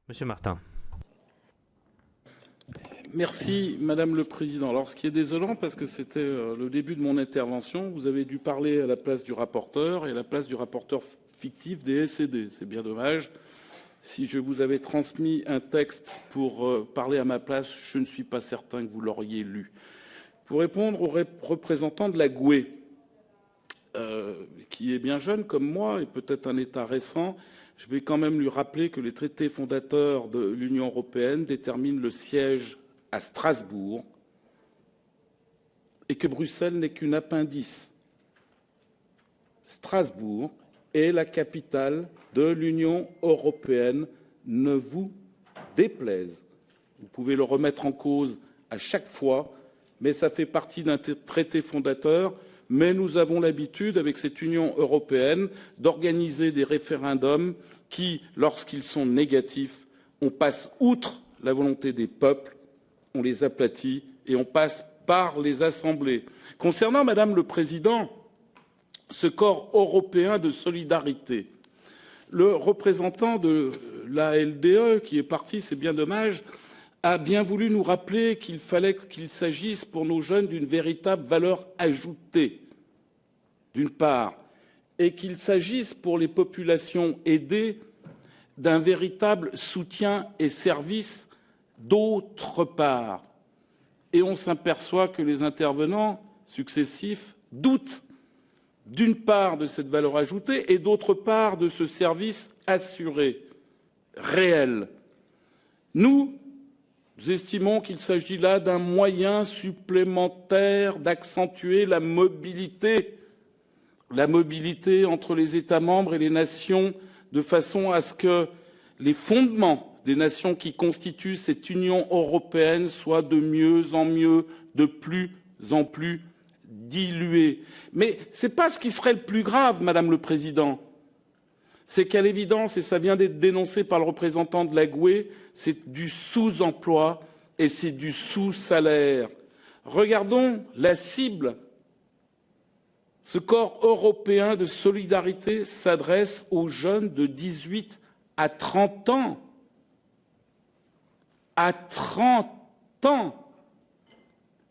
Monsieur Martin. Merci, Madame le Président. Alors, ce qui est désolant, parce que c'était le début de mon intervention, vous avez dû parler à la place du rapporteur et à la place du rapporteur fictif des SED. C'est bien dommage. Si je vous avais transmis un texte pour parler à ma place, je ne suis pas certain que vous l'auriez lu. Pour répondre au représentant de la GUE, qui est bien jeune comme moi et peut-être un État récent, je vais quand même lui rappeler que les traités fondateurs de l'Union européenne déterminent le siège à Strasbourg et que Bruxelles n'est qu'une appendice. Strasbourg est la capitale de l'Union européenne, ne vous déplaise. Vous pouvez le remettre en cause à chaque fois, mais ça fait partie d'un traité fondateur. Mais nous avons l'habitude, avec cette Union européenne, d'organiser des référendums qui, lorsqu'ils sont négatifs, on passe outre la volonté des peuples, on les aplatit et on passe par les assemblées. Concernant, Madame le Président, ce corps européen de solidarité, le représentant de la LDE, qui est parti, c'est bien dommage, a bien voulu nous rappeler qu'il fallait qu'il s'agisse pour nos jeunes d'une véritable valeur ajoutée, d'une part, et qu'il s'agisse pour les populations aidées d'un véritable soutien et service, d'autre part. Et on s'aperçoit que les intervenants successifs doutent d'une part de cette valeur ajoutée et d'autre part de ce service assuré, réel. Nous estimons qu'il s'agit là d'un moyen supplémentaire d'accentuer la mobilité entre les États membres et les nations, de façon à ce que les fondements des nations qui constituent cette Union européenne soient de mieux en mieux, de plus en plus dilués. Mais ce n'est pas ce qui serait le plus grave, Madame le Président. C'est qu'à l'évidence, et ça vient d'être dénoncé par le représentant de la GUE, c'est du sous-emploi et c'est du sous-salaire. Regardons la cible. Ce corps européen de solidarité s'adresse aux jeunes de 18 à 30 ans. À 30 ans.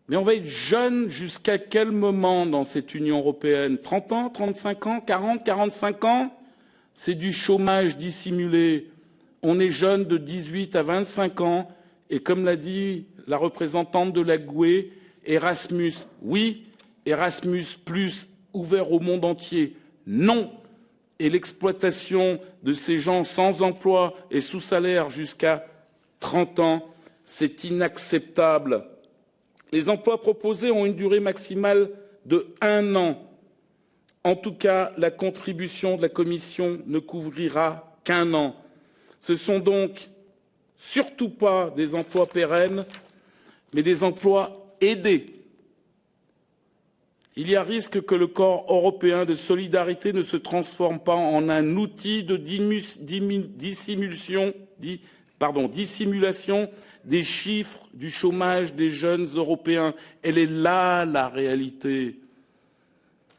Mais on va être jeune jusqu'à quel moment dans cette Union européenne? 30 ans, 35 ans, 40, 45 ans? C'est du chômage dissimulé. On est jeune de 18 à 25 ans et comme l'a dit la représentante de la GUE, Erasmus, oui, Erasmus+, ouvert au monde entier, non. Et l'exploitation de ces gens sans emploi et sous salaire jusqu'à 30 ans, c'est inacceptable. Les emplois proposés ont une durée maximale de 1 an. En tout cas, la contribution de la Commission ne couvrira qu'1 an. Ce sont donc surtout pas des emplois pérennes, mais des emplois aidés. Il y a risque que le corps européen de solidarité ne se transforme pas en un outil de dissimulation des chiffres du chômage des jeunes Européens. Elle est là, la réalité.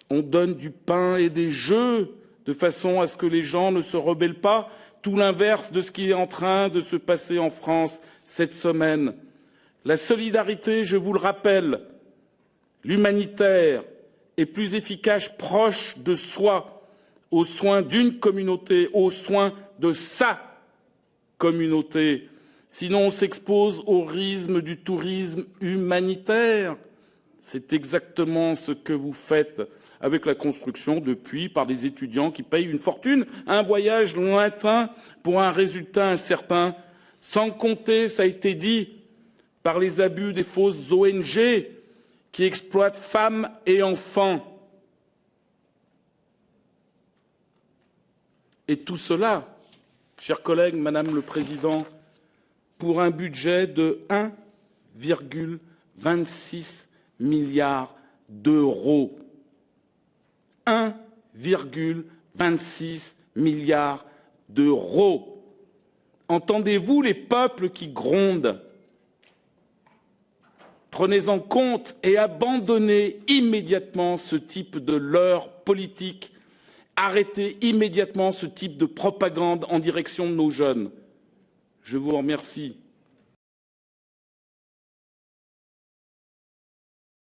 On donne du pain et des jeux de façon à ce que les gens ne se rebellent pas, tout l'inverse de ce qui est en train de se passer en France cette semaine. La solidarité, je vous le rappelle, l'humanitaire est plus efficace proche de soi, aux soins d'une communauté, aux soins de sa communauté. Sinon, on s'expose au rythme du tourisme humanitaire. C'est exactement ce que vous faites avec la construction depuis par des étudiants qui payent une fortune, un voyage lointain pour un résultat incertain, sans compter, ça a été dit, par les abus des fausses ONG qui exploitent femmes et enfants. Et tout cela, chers collègues, Madame le Président, pour un budget de 1,26 milliard d'euros. 1,26 milliard d'euros. Entendez-vous les peuples qui grondent? Prenez en compte et abandonnez immédiatement ce type de leurre politique. Arrêtez immédiatement ce type de propagande en direction de nos jeunes. Je vous remercie